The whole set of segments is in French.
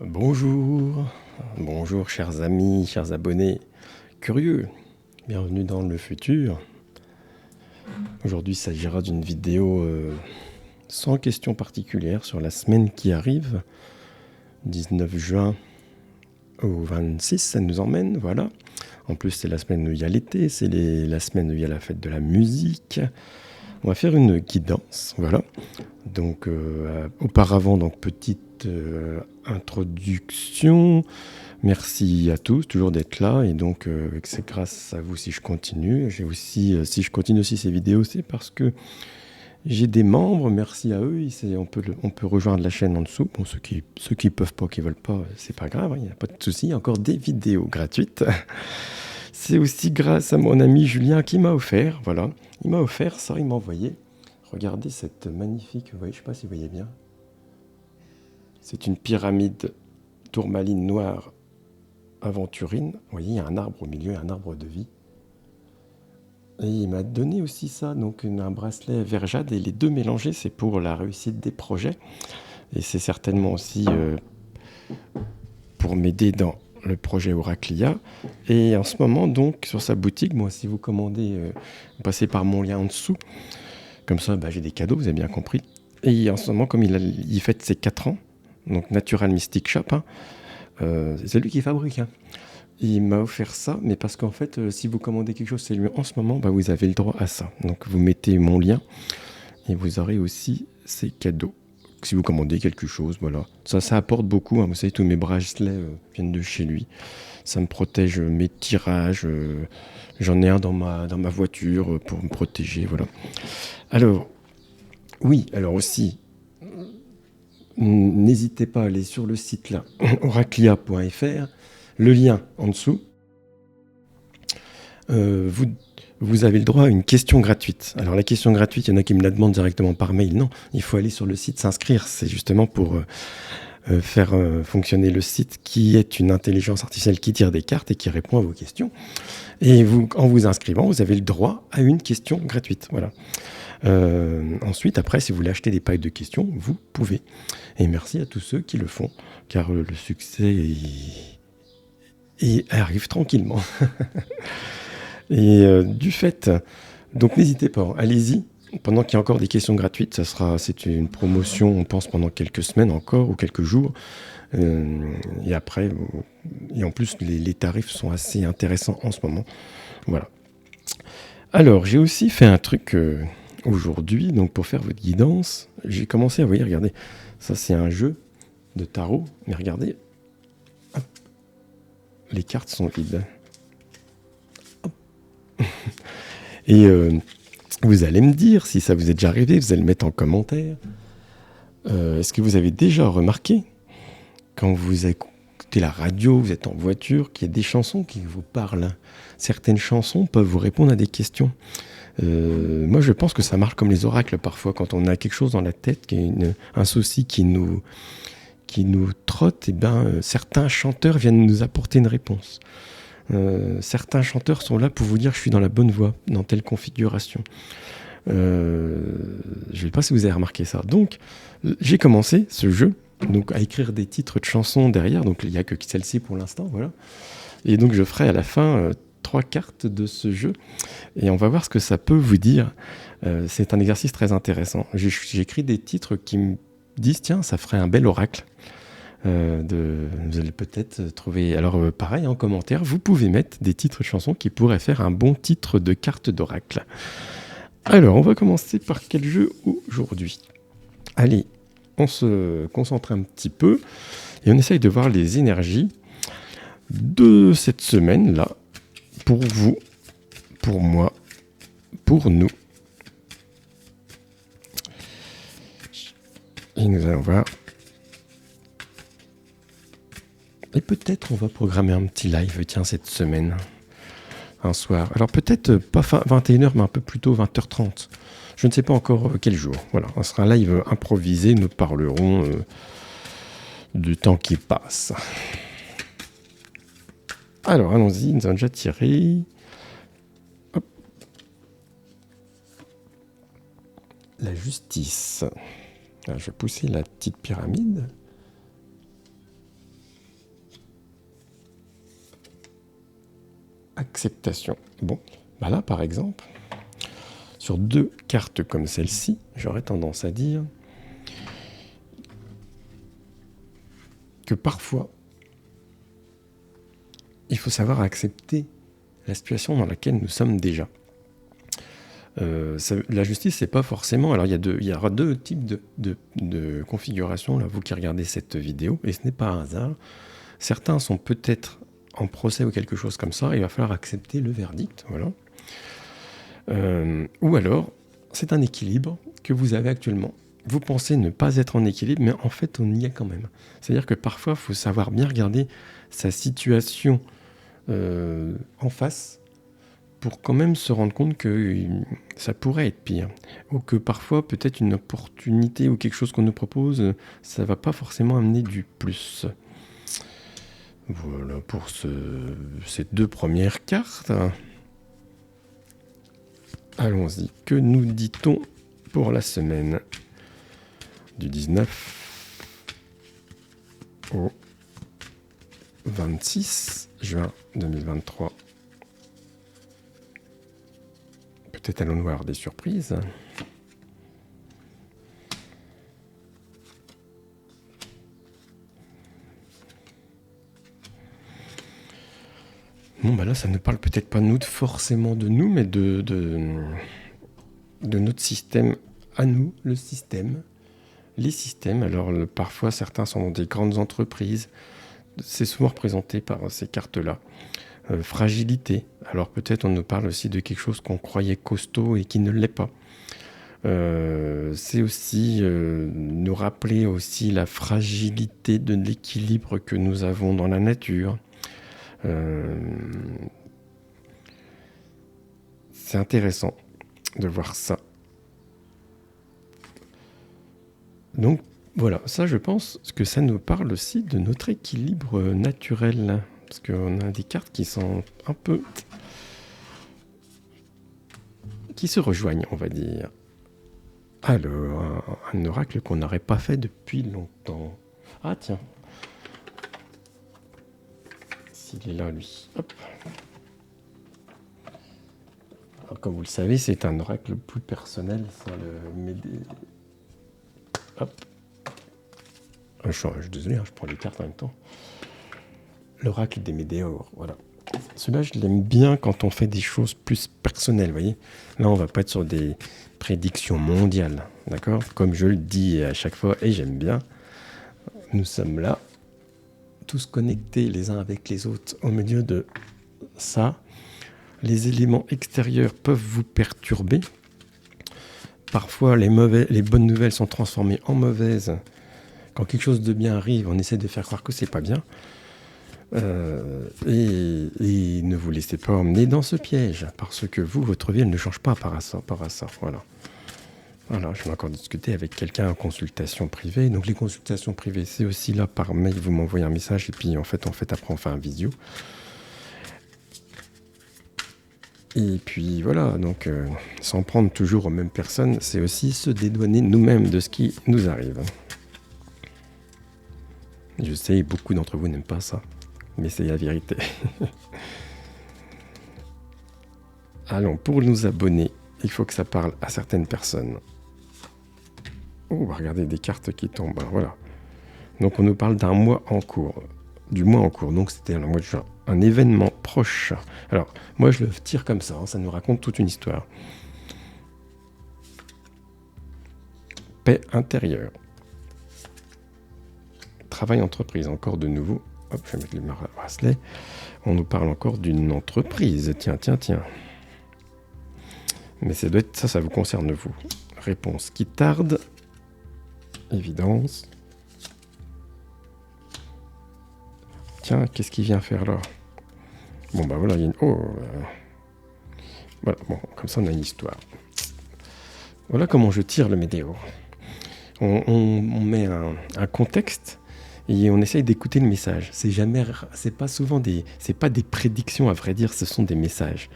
Bonjour, bonjour chers amis, chers abonnés curieux, bienvenue dans le futur. Aujourd'hui il s'agira d'une vidéo sans question particulière sur la semaine qui arrive, 19 juin au 26, ça nous emmène, voilà. En plus c'est la semaine où il y a l'été, c'est la semaine où il y a la fête de la musique. On va faire une guidance, voilà. Donc auparavant, donc petite introduction. Merci à tous, toujours d'être là. Et donc c'est grâce à vous si je continue. J'ai aussi, si je continue aussi ces vidéos, c'est parce que j'ai des membres. Merci à eux. On peut rejoindre la chaîne en dessous. Bon, ceux qui peuvent pas, qui veulent pas, c'est pas grave. Il n'y a pas de souci. Il y a encore des vidéos gratuites. C'est aussi grâce à mon ami Julien qui m'a offert, voilà. Il m'a offert ça, il m'a envoyé. Regardez cette magnifique, vous voyez, je ne sais pas si vous voyez bien. C'est une pyramide tourmaline noire aventurine. Vous voyez, il y a un arbre au milieu, un arbre de vie. Et il m'a donné aussi ça, donc un bracelet vert jade, et les deux mélangés, c'est pour la réussite des projets. Et c'est certainement aussi pour m'aider dans le projet Oraclia. Et en ce moment, donc, sur sa boutique, moi, si vous commandez, vous passez par mon lien en dessous. Comme ça, j'ai des cadeaux, vous avez bien compris. Et en ce moment, comme il fête ses 4 ans, donc Natural Mystic Shop, c'est lui qui fabrique. Il m'a offert ça, mais parce qu'en fait, si vous commandez quelque chose, c'est lui en ce moment, vous avez le droit à ça. Donc vous mettez mon lien et vous aurez aussi ces cadeaux. Si vous commandez quelque chose, voilà. Ça apporte beaucoup. Vous savez, tous mes bracelets viennent de chez lui. Ça me protège mes tirages. J'en ai un dans ma voiture pour me protéger, voilà. Alors, oui, alors aussi, n'hésitez pas à aller sur le site là, oraclia.fr, le lien en dessous. Vous avez le droit à une question gratuite. Alors la question gratuite, il y en a qui me la demandent directement par mail. Non, il faut aller sur le site s'inscrire. C'est justement pour faire fonctionner le site qui est une intelligence artificielle qui tire des cartes et qui répond à vos questions. Et en vous inscrivant, vous avez le droit à une question gratuite. Voilà. Ensuite, après, si vous voulez acheter des packs de questions, vous pouvez. Et merci à tous ceux qui le font, car le succès arrive tranquillement. Et du fait, donc n'hésitez pas, allez-y. Pendant qu'il y a encore des questions gratuites, c'est une promotion, on pense, pendant quelques semaines encore ou quelques jours. Et après, et en plus, les tarifs sont assez intéressants en ce moment. Voilà. Alors, j'ai aussi fait un truc aujourd'hui, donc pour faire votre guidance. J'ai commencé à, vous voyez, regardez, ça c'est un jeu de tarot, mais regardez, hop, les cartes sont vides. Hop. Et vous allez me dire, si ça vous est déjà arrivé, vous allez le mettre en commentaire. Est-ce que vous avez déjà remarqué, quand vous écoutez la radio, vous êtes en voiture, qu'il y a des chansons qui vous parlent? Certaines chansons peuvent vous répondre à des questions. Moi, je pense que ça marche comme les oracles parfois, quand on a quelque chose dans la tête, un souci qui nous trotte, et certains chanteurs viennent nous apporter une réponse. Certains chanteurs sont là pour vous dire je suis dans la bonne voie, dans telle configuration. Je ne sais pas si vous avez remarqué ça. Donc, j'ai commencé ce jeu donc, à écrire des titres de chansons derrière. Donc, il n'y a que celle-ci pour l'instant, voilà. Et donc, je ferai à la fin 3 cartes de ce jeu. Et on va voir ce que ça peut vous dire. C'est un exercice très intéressant. J'écris des titres qui me disent, tiens, ça ferait un bel oracle. Vous allez peut-être trouver... Alors pareil, en commentaire, vous pouvez mettre des titres de chansons qui pourraient faire un bon titre de carte d'oracle. Alors, on va commencer par quel jeu aujourd'hui? Allez, on se concentre un petit peu et on essaye de voir les énergies de cette semaine-là, pour vous, pour moi, pour nous. Et nous allons voir. Et peut-être on va programmer un petit live, tiens, cette semaine. Un soir. Alors peut-être pas 21h, mais un peu plus tôt 20h30. Je ne sais pas encore quel jour. Voilà, ce sera un live improvisé. Nous parlerons du temps qui passe. Alors, allons-y. Nous avons déjà tiré. Hop. La justice. Alors, je vais pousser la petite pyramide. acceptation. Bon, bah là par exemple, sur 2 cartes comme celle-ci, j'aurais tendance à dire que parfois, il faut savoir accepter la situation dans laquelle nous sommes déjà. La justice, c'est pas forcément... Alors, il y aura 2 types de configurations, là, vous qui regardez cette vidéo, et ce n'est pas un hasard. Certains sont peut-être en procès ou quelque chose comme ça, et il va falloir accepter le verdict, voilà. Ou alors, c'est un équilibre que vous avez actuellement. Vous pensez ne pas être en équilibre, mais en fait, on y est quand même. C'est-à-dire que parfois, il faut savoir bien regarder sa situation en face, pour quand même se rendre compte que ça pourrait être pire. Ou que parfois, peut-être une opportunité ou quelque chose qu'on nous propose, ça ne va pas forcément amener du plus. Voilà pour ces 2 premières cartes. Allons-y. Que nous dit-on pour la semaine du 19 au 26 juin 2023? Peut-être allons-nous avoir des surprises. Bon, bah là, ça ne parle peut-être pas forcément de nous, mais de notre système à nous, le système. Les systèmes, alors parfois certains sont dans des grandes entreprises. C'est souvent représenté par ces cartes-là. Fragilité. Alors peut-être on nous parle aussi de quelque chose qu'on croyait costaud et qui ne l'est pas. C'est aussi nous rappeler aussi la fragilité de l'équilibre que nous avons dans la nature. C'est intéressant de voir ça. Donc voilà, ça je pense que ça nous parle aussi de notre équilibre naturel. Parce qu'on a des cartes qui sont un peu... qui se rejoignent, on va dire. Alors, un oracle qu'on n'aurait pas fait depuis longtemps. Ah tiens. S'il est là, lui. Hop. Alors, comme vous le savez, c'est un oracle plus personnel. Ça, le Médé... Hop. Je suis désolé, je prends les cartes en même temps. L'oracle des Médéores, voilà. Celui-là, je l'aime bien quand on fait des choses plus personnelles, vous voyez. Là, on va pas être sur des prédictions mondiales, d'accord? Comme je le dis à chaque fois, et j'aime bien, nous sommes là, tous connectés les uns avec les autres au milieu de ça. Les éléments extérieurs peuvent vous perturber. Parfois, les bonnes nouvelles sont transformées en mauvaises. Quand quelque chose de bien arrive, on essaie de faire croire que c'est pas bien. Et ne vous laissez pas emmener dans ce piège, parce que votre vie, elle ne change pas par rapport à ça. Voilà, je vais encore discuter avec quelqu'un en consultation privée. Donc les consultations privées, c'est aussi là par mail, vous m'envoyez un message, et puis en fait après on fait un visio. Et puis voilà, donc s'en prendre toujours aux mêmes personnes, c'est aussi se dédouaner nous-mêmes de ce qui nous arrive. Je sais, beaucoup d'entre vous n'aiment pas ça. Mais c'est la vérité. Allons, pour nous abonner, il faut que ça parle à certaines personnes. Oh, regardez des cartes qui tombent. Voilà. Donc on nous parle d'un mois en cours. Du mois en cours. Donc c'était le mois de juin. Un événement proche. Alors, moi je le tire comme ça. Ça nous raconte toute une histoire. Paix intérieure. Travail entreprise. Encore de nouveau. Hop, je vais mettre le bracelet. On nous parle encore d'une entreprise. Tiens. Mais ça doit être ça vous concerne vous. Réponse qui tarde. Évidence. Tiens, qu'est-ce qu'il vient faire là? Bon, bah voilà, il y a une... Oh voilà, bon, comme ça on a une histoire. Voilà comment je tire le Médéor. On met un contexte et on essaye d'écouter le message. C'est pas souvent c'est pas des prédictions, à vrai dire, ce sont des messages.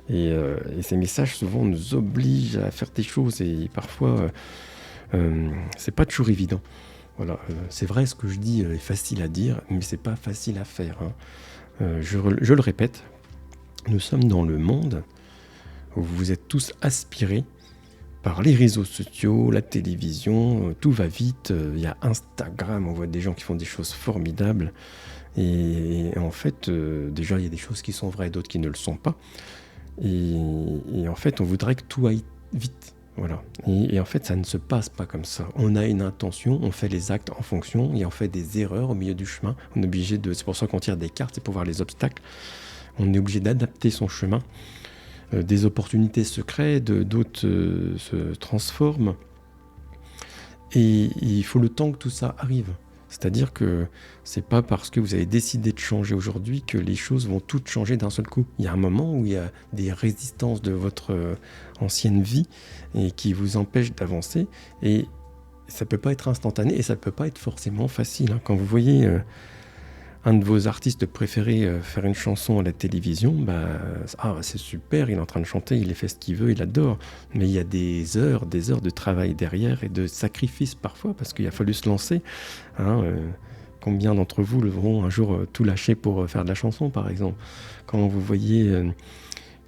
Et ces messages souvent nous obligent à faire des choses et parfois c'est pas toujours évident. Voilà, c'est vrai, ce que je dis est facile à dire, mais c'est pas facile à faire. Hein. Je le répète, Nous sommes dans le monde où vous êtes tous aspirés par les réseaux sociaux, la télévision, tout va vite, il y a Instagram, on voit des gens qui font des choses formidables. Et en fait, déjà, il y a des choses qui sont vraies et d'autres qui ne le sont pas. Et en fait, on voudrait que tout aille vite. Voilà. Et en fait, ça ne se passe pas comme ça. On a une intention, on fait les actes en fonction et on fait des erreurs au milieu du chemin. On est obligé de. C'est pour ça qu'on tire des cartes, c'est pour voir les obstacles. On est obligé d'adapter son chemin. Des opportunités se créent, d'autres se transforment. Et il faut le temps que tout ça arrive. C'est-à-dire que c'est pas parce que vous avez décidé de changer aujourd'hui que les choses vont toutes changer d'un seul coup. Il y a un moment où il y a des résistances de votre ancienne vie et qui vous empêchent d'avancer. Et ça peut pas être instantané et ça peut pas être forcément facile. Quand vous voyez un de vos artistes préférés faire une chanson à la télévision, c'est super, il est en train de chanter, il fait ce qu'il veut, il adore. Mais il y a des heures de travail derrière et de sacrifices parfois, parce qu'il a fallu se lancer. Combien d'entre vous vont un jour tout lâcher pour faire de la chanson, par exemple? Quand vous voyez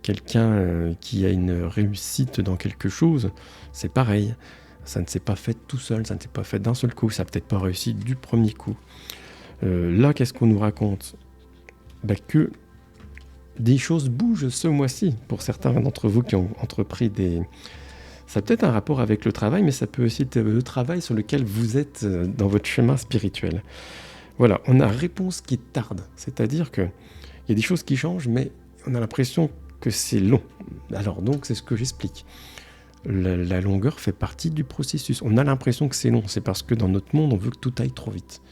quelqu'un qui a une réussite dans quelque chose, c'est pareil. Ça ne s'est pas fait tout seul, ça ne s'est pas fait d'un seul coup, ça n'a peut-être pas réussi du premier coup. Là, qu'est-ce qu'on nous raconte? Que des choses bougent ce mois-ci pour certains d'entre vous qui ont entrepris des... Ça a peut-être un rapport avec le travail, mais ça peut aussi être le travail sur lequel vous êtes dans votre chemin spirituel. Voilà, on a réponse qui tarde. C'est-à-dire qu'il y a des choses qui changent, mais on a l'impression que c'est long. Alors donc, c'est ce que j'explique. La longueur fait partie du processus. On a l'impression que c'est long. C'est parce que dans notre monde, on veut que tout aille trop vite.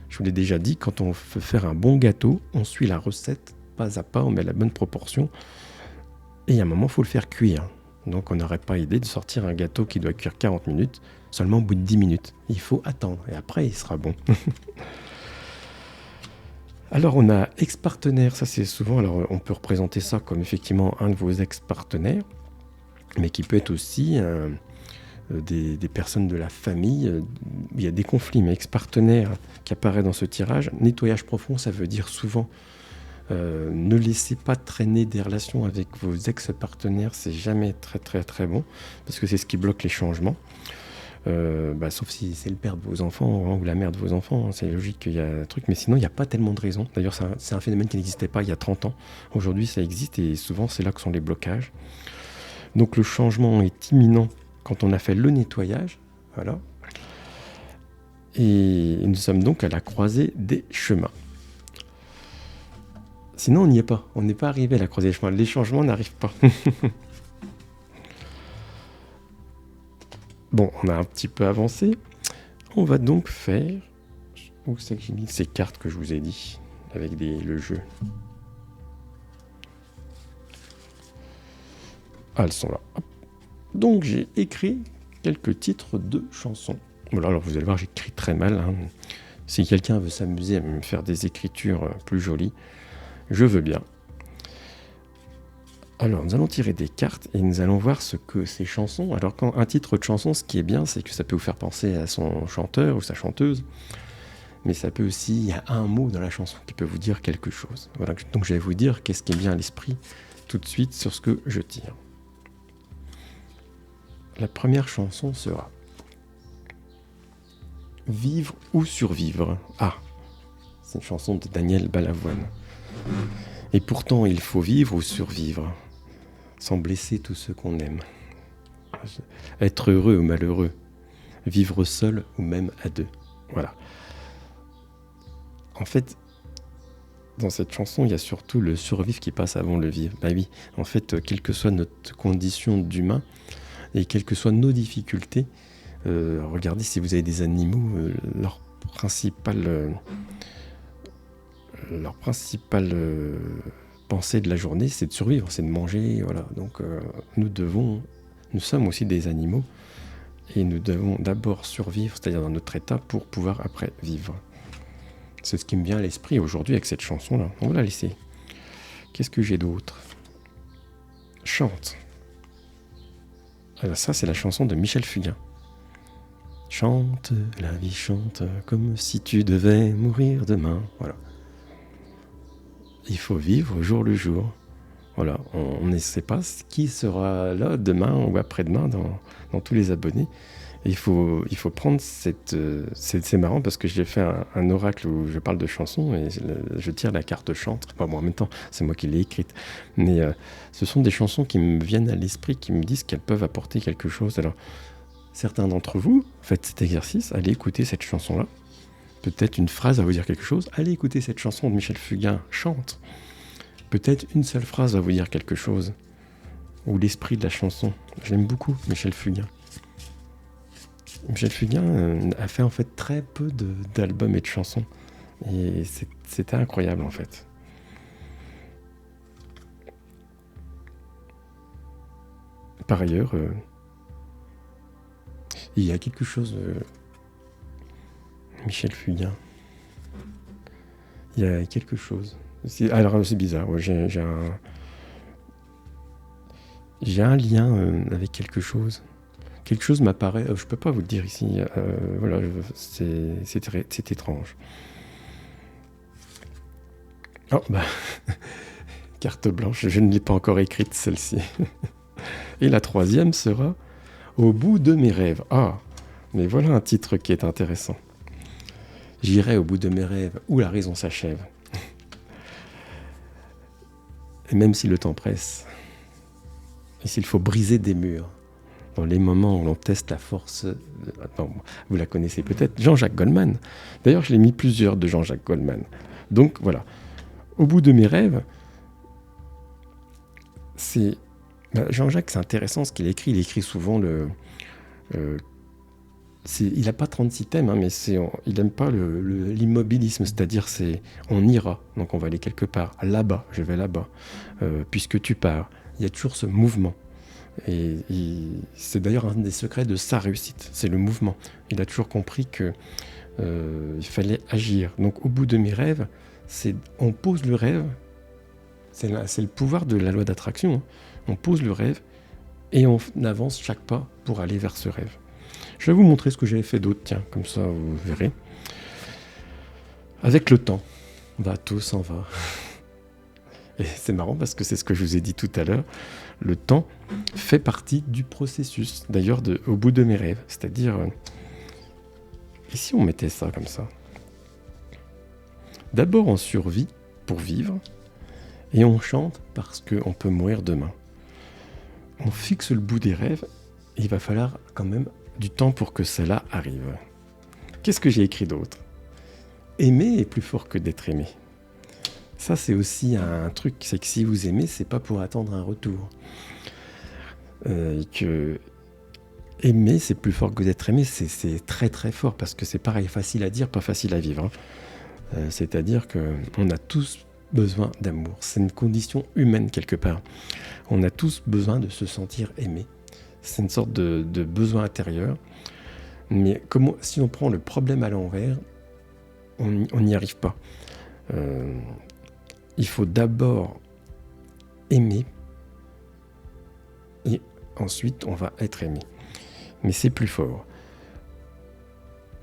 Je vous l'ai déjà dit, quand on veut faire un bon gâteau, on suit la recette pas à pas, on met la bonne proportion. Et à un moment, il faut le faire cuire. Donc on n'aurait pas idée de sortir un gâteau qui doit cuire 40 minutes, seulement au bout de 10 minutes. Il faut attendre, et après il sera bon. Alors on a ex-partenaire, ça c'est souvent, alors on peut représenter ça comme effectivement un de vos ex-partenaires, mais qui peut être aussi des personnes de la famille. Il y a des conflits, mais ex-partenaire qui apparaît dans ce tirage. Nettoyage profond, ça veut dire souvent ne laissez pas traîner des relations avec vos ex-partenaires, c'est jamais très très très bon, parce que c'est ce qui bloque les changements. Sauf si c'est le père de vos enfants ou la mère de vos enfants, c'est logique qu'il y a un truc, mais sinon il n'y a pas tellement de raisons. D'ailleurs c'est un phénomène qui n'existait pas il y a 30 ans, aujourd'hui ça existe et souvent c'est là que sont les blocages. Donc le changement est imminent quand on a fait le nettoyage, voilà. Et nous sommes donc à la croisée des chemins. Sinon, on n'y est pas. On n'est pas arrivé à la croisée des chemins. Les changements n'arrivent pas. Bon, on a un petit peu avancé. On va donc faire... Où c'est que j'ai mis ces cartes que je vous ai dit avec le jeu? Ah, elles sont là. Hop. Donc, j'ai écrit quelques titres de chansons. Voilà, alors vous allez voir, j'écris très mal. Si quelqu'un veut s'amuser à me faire des écritures plus jolies, je veux bien. Alors, nous allons tirer des cartes et nous allons voir ce que ces chansons... Alors, quand un titre de chanson, ce qui est bien, c'est que ça peut vous faire penser à son chanteur ou sa chanteuse. Mais ça peut aussi... Il y a un mot dans la chanson qui peut vous dire quelque chose. Voilà, donc je vais vous dire qu'est-ce qui est bien à l'esprit tout de suite sur ce que je tire. La première chanson sera... Vivre ou survivre. Ah, c'est une chanson de Daniel Balavoine. Et pourtant, il faut vivre ou survivre, sans blesser tous ceux qu'on aime. Être heureux ou malheureux, vivre seul ou même à deux. Voilà. En fait, dans cette chanson, il y a surtout le survivre qui passe avant le vivre. Bah oui, en fait, quelle que soit notre condition d'humain, et quelles que soient nos difficultés, regardez si vous avez des animaux, leur principale pensée de la journée, c'est de survivre, c'est de manger, voilà. Donc nous sommes aussi des animaux et nous devons d'abord survivre, c'est-à-dire dans notre état, pour pouvoir après vivre. C'est ce qui me vient à l'esprit aujourd'hui avec cette chanson-là. On va la laisser. Qu'est-ce que j'ai d'autre? Chante. Alors ça, c'est la chanson de Michel Fugain. Chante, la vie chante, comme si tu devais mourir demain. Voilà. Il faut vivre jour le jour. Voilà, on ne sait pas qui sera là demain ou après-demain dans tous les abonnés. Et il faut prendre cette... c'est marrant parce que j'ai fait un oracle où je parle de chansons et je tire la carte chante. Enfin, bon, en même temps, c'est moi qui l'ai écrite. Mais ce sont des chansons qui me viennent à l'esprit, qui me disent qu'elles peuvent apporter quelque chose. Alors, certains d'entre vous, faites cet exercice, allez écouter cette chanson-là. Peut-être une phrase va vous dire quelque chose. Allez écouter cette chanson de Michel Fugain, chante. Peut-être une seule phrase va vous dire quelque chose. Ou l'esprit de la chanson. J'aime beaucoup Michel Fugain. Michel Fugain a fait en fait très peu d'albums et de chansons. Et c'était incroyable en fait. Par ailleurs, il y a quelque chose... Michel Fugain. Il y a quelque chose. Alors c'est bizarre, ouais, j'ai un lien avec quelque chose. Quelque chose m'apparaît, je peux pas vous le dire ici, voilà, c'est étrange. Oh, bah, carte blanche, je ne l'ai pas encore écrite celle-ci. Et la troisième sera Au bout de mes rêves. Ah, mais voilà un titre qui est intéressant. J'irai au bout de mes rêves où la raison s'achève. Et même si le temps presse, et s'il faut briser des murs, dans les moments où l'on teste la force... Non, vous la connaissez peut-être, Jean-Jacques Goldman. D'ailleurs, je l'ai mis plusieurs de Jean-Jacques Goldman. Donc voilà, au bout de mes rêves, c'est... Jean-Jacques, c'est intéressant ce qu'il écrit. Il écrit souvent il n'a pas 36 thèmes, hein, mais il n'aime pas l'immobilisme, c'est-à-dire on ira, donc on va aller quelque part, là-bas, je vais là-bas, puisque tu pars. Il y a toujours ce mouvement. Et c'est d'ailleurs un des secrets de sa réussite, c'est le mouvement. Il a toujours compris qu'il fallait agir. Donc au bout de mes rêves, on pose le rêve, c'est le pouvoir de la loi d'attraction, hein. On pose le rêve et on avance chaque pas pour aller vers ce rêve. Je vais vous montrer ce que j'avais fait d'autre, tiens, comme ça vous verrez. Avec le temps, tout s'en va. Et c'est marrant parce que c'est ce que je vous ai dit tout à l'heure. Le temps fait partie du processus, d'ailleurs, au bout de mes rêves. C'est-à-dire, et si on mettait ça comme ça? D'abord, on survit pour vivre, et on chante parce qu'on peut mourir demain. On fixe le bout des rêves, et il va falloir quand même du temps pour que cela arrive. Qu'est-ce que j'ai écrit d'autre? Aimer est plus fort que d'être aimé. Ça, c'est aussi un truc, c'est que si vous aimez, c'est pas pour attendre un retour. Que aimer, c'est plus fort que d'être aimé, c'est très très fort, parce que c'est pareil, facile à dire, pas facile à vivre. Hein. C'est-à-dire qu'on a tous besoin d'amour. C'est une condition humaine quelque part. On a tous besoin de se sentir aimé. C'est une sorte de besoin intérieur. Mais si on prend le problème à l'envers, on n'y arrive pas. Il faut d'abord aimer et ensuite on va être aimé. Mais c'est plus fort.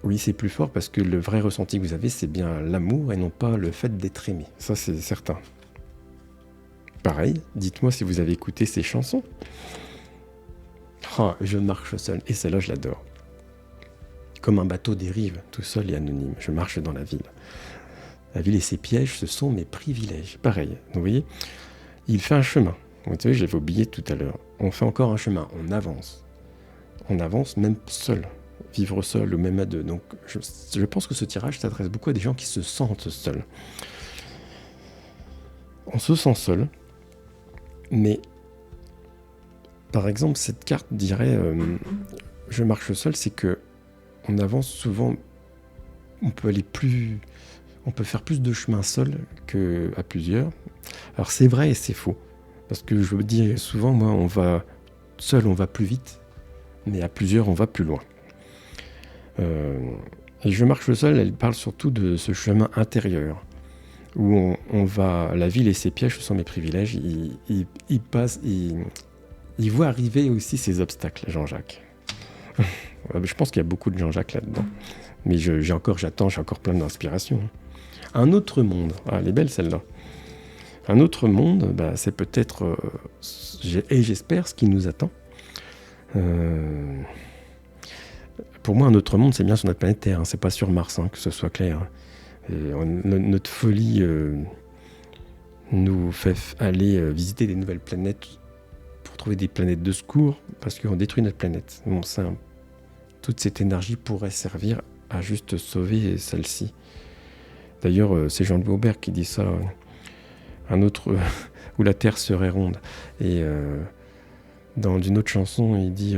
Oui, c'est plus fort parce que le vrai ressenti que vous avez, c'est bien l'amour et non pas le fait d'être aimé. Ça, c'est certain. Pareil, dites-moi si vous avez écouté ces chansons. Oh, je marche seul. Et celle-là, je l'adore. Comme un bateau dérive, tout seul et anonyme. Je marche dans la ville. La ville et ses pièges, ce sont mes privilèges. Pareil, vous voyez, il fait un chemin. Vous savez, je l'avais oublié tout à l'heure. On fait encore un chemin, on avance. On avance même seul. Vivre seul ou même à deux. Donc, je pense que ce tirage s'adresse beaucoup à des gens qui se sentent seuls. On se sent seul, mais par exemple, cette carte dirait je marche seul, c'est que on avance souvent, on peut faire plus de chemin seul qu'à plusieurs. Alors c'est vrai et c'est faux, parce que je vous dis souvent, moi, seul on va plus vite, mais à plusieurs on va plus loin. Et je marche seul, elle parle surtout de ce chemin intérieur, où on va, la ville et ses pièges, ce sont mes privilèges, il voit arriver aussi ces obstacles, Jean-Jacques. Je pense qu'il y a beaucoup de Jean-Jacques là-dedans. Mais j'ai encore plein d'inspiration. Un autre monde. Ah, elle est belle celle-là. Un autre monde, c'est peut-être, et j'espère, ce qui nous attend. Pour moi, un autre monde, c'est bien sur notre planète Terre, hein, c'est pas sur Mars, hein, que ce soit clair. Et notre folie nous fait aller visiter des nouvelles planètes pour trouver des planètes de secours, parce qu'on détruit notre planète. Bon, toute cette énergie pourrait servir à juste sauver celle-ci. D'ailleurs, c'est Jean-Louis Aubert qui dit ça, un autre où la Terre serait ronde. Et dans une autre chanson, il dit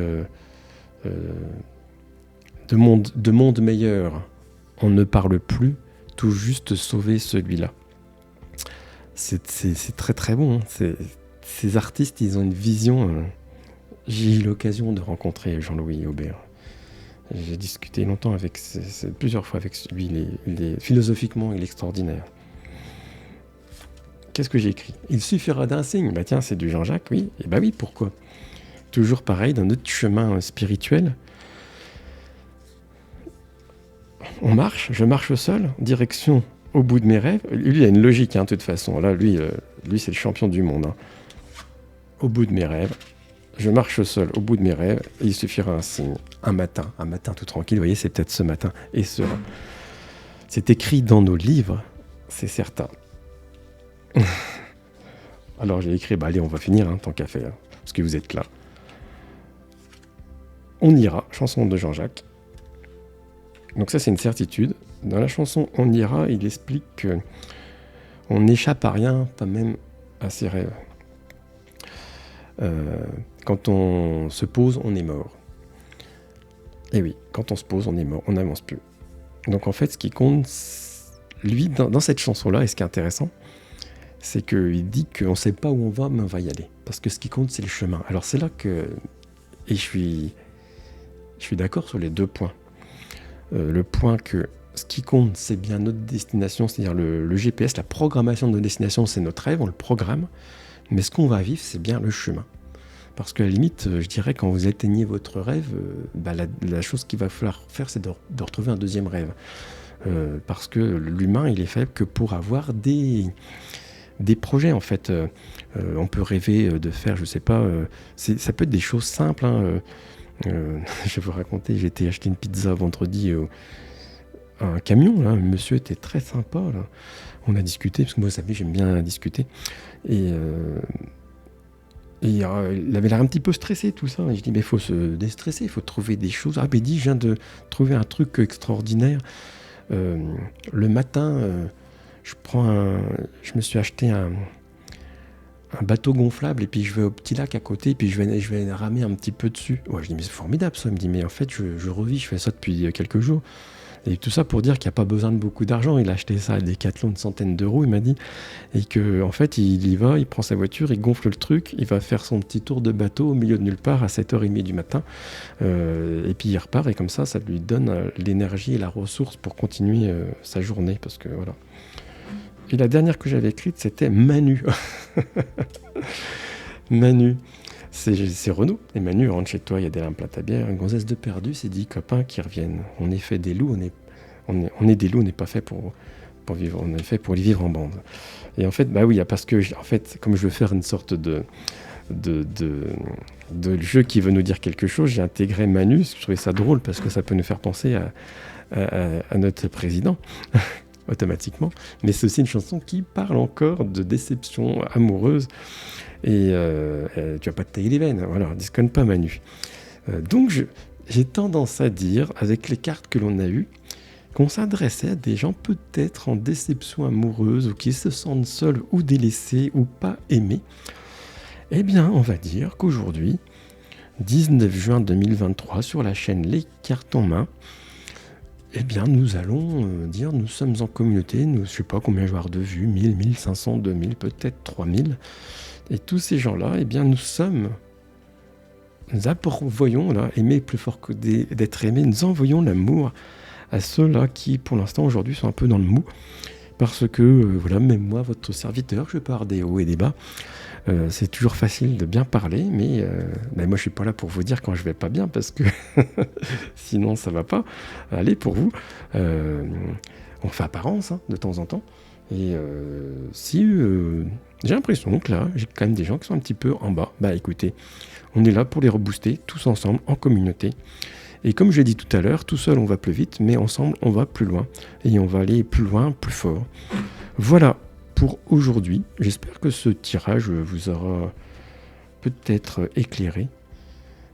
de monde meilleur, on ne parle plus, tout juste sauver celui-là. C'est très très bon. Hein. Ces artistes, ils ont une vision. J'ai eu l'occasion de rencontrer Jean-Louis Aubert. J'ai discuté longtemps plusieurs fois avec lui. Philosophiquement, il est extraordinaire. Qu'est-ce que j'ai écrit ? Il suffira d'un signe. Tiens, c'est du Jean-Jacques, oui. Et oui, pourquoi ? Toujours pareil, dans notre chemin spirituel. On marche, je marche seul, direction au bout de mes rêves. Lui, il a une logique, hein, de toute façon. Là, lui c'est le champion du monde. Hein. Au bout de mes rêves, je marche seul au bout de mes rêves, et il suffira un signe. Un matin tout tranquille, vous voyez, c'est peut-être ce matin et serein. C'est écrit dans nos livres, c'est certain. Alors j'ai écrit, allez, on va finir, hein, tant qu'à faire, parce que vous êtes là. On ira, chanson de Jean-Jacques. Donc ça, c'est une certitude. Dans la chanson On ira, il explique qu'on n'échappe à rien, pas même à ses rêves. Quand on se pose, on est mort. Et oui, quand on se pose, on est mort, on n'avance plus. Donc en fait, ce qui compte, lui, dans cette chanson-là, et ce qui est intéressant, c'est qu'il dit qu'on ne sait pas où on va, mais on va y aller. Parce que ce qui compte, c'est le chemin. Alors c'est là que... Et je suis d'accord sur les deux points. Le point que ce qui compte, c'est bien notre destination, c'est-à-dire le GPS, la programmation de notre destination, c'est notre rêve, on le programme. Mais ce qu'on va vivre, c'est bien le chemin. Parce qu'à la limite, je dirais, quand vous atteignez votre rêve, la chose qu'il va falloir faire, c'est de retrouver un deuxième rêve. Parce que l'humain, il est faible que pour avoir des projets, en fait. On peut rêver de faire, je sais pas, ça peut être des choses simples. Hein, je vais vous raconter, j'ai été acheter une pizza vendredi à un camion. Là. Le monsieur était très sympa. Là. On a discuté, parce que moi, vous savez, j'aime bien discuter. Et il avait l'air un petit peu stressé, tout ça. Et je dis, mais il faut se déstresser, il faut trouver des choses. Ah, mais dis, je viens de trouver un truc extraordinaire. Le matin, je me suis acheté un bateau gonflable, et puis je vais au petit lac à côté, et puis je vais ramer un petit peu dessus. Ouais, je dis, mais c'est formidable ça. Il me dit, mais en fait, je revis, je fais ça depuis quelques jours. Et tout ça pour dire qu'il n'y a pas besoin de beaucoup d'argent. Il a acheté ça à Decathlon, une centaine d'euros, il m'a dit. Et qu'en fait, il y va, il prend sa voiture, il gonfle le truc, il va faire son petit tour de bateau au milieu de nulle part à 7h30 du matin. Et puis il repart, et comme ça lui donne l'énergie et la ressource pour continuer sa journée. Parce que voilà. Et la dernière que j'avais écrite, c'était Manu. Manu. C'est Renaud. Et Manu rentre chez toi, il y a des lampes à ta bière, une gonzesse de perdu, c'est 10 copains qui reviennent. On est fait des loups, on est des loups, on n'est pas fait pour vivre, on est fait pour les vivre en bande. Et en fait, oui, parce que, en fait, comme je veux faire une sorte de jeu qui veut nous dire quelque chose, j'ai intégré Manu, je trouvais ça drôle, parce que ça peut nous faire penser à notre président. Automatiquement, mais c'est aussi une chanson qui parle encore de déception amoureuse, et tu vas pas te tailler les veines, voilà, disconne pas Manu. Donc j'ai tendance à dire, avec les cartes que l'on a eues, qu'on s'adressait à des gens peut-être en déception amoureuse, ou qui se sentent seuls ou délaissés ou pas aimés. Eh bien, on va dire qu'aujourd'hui, 19 juin 2023, sur la chaîne Les Cartes en Main, eh bien, nous allons dire, nous sommes en communauté, je ne sais pas combien je vais avoir de vues, 1000, 1500, 2000, peut-être 3000. Et tous ces gens-là, eh bien, nous envoyons, là, aimer plus fort que d'être aimé, nous envoyons l'amour à ceux-là qui, pour l'instant, aujourd'hui, sont un peu dans le mou. Parce que, voilà, même moi, votre serviteur, je pars des hauts et des bas. C'est toujours facile de bien parler, mais moi je suis pas là pour vous dire quand je vais pas bien, parce que sinon ça va pas aller pour vous. On fait apparence, hein, de temps en temps, et si J'ai l'impression que là, j'ai quand même des gens qui sont un petit peu en bas. Bah écoutez, on est là pour les rebooster, tous ensemble, en communauté. Et comme je l'ai dit tout à l'heure, tout seul on va plus vite, mais ensemble on va plus loin. Et on va aller plus loin, plus fort. Voilà pour aujourd'hui. J'espère que ce tirage vous aura peut-être éclairé.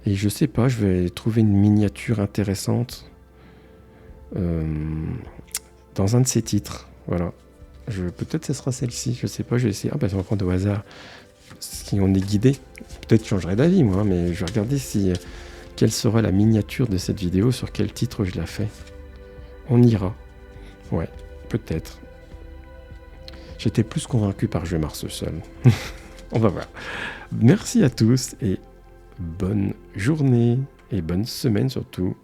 Et je sais pas, je vais trouver une miniature intéressante dans un de ces titres. Voilà. Peut-être ce sera celle-ci, je sais pas, je vais essayer. Ah bah on va prendre au hasard. Si on est guidé, peut-être je changerai d'avis moi, mais je vais regarder quelle sera la miniature de cette vidéo, sur quel titre je la fais. On ira. Ouais, peut-être. J'étais plus convaincu par Je marche seul. On va voir. Merci à tous et bonne journée et bonne semaine surtout.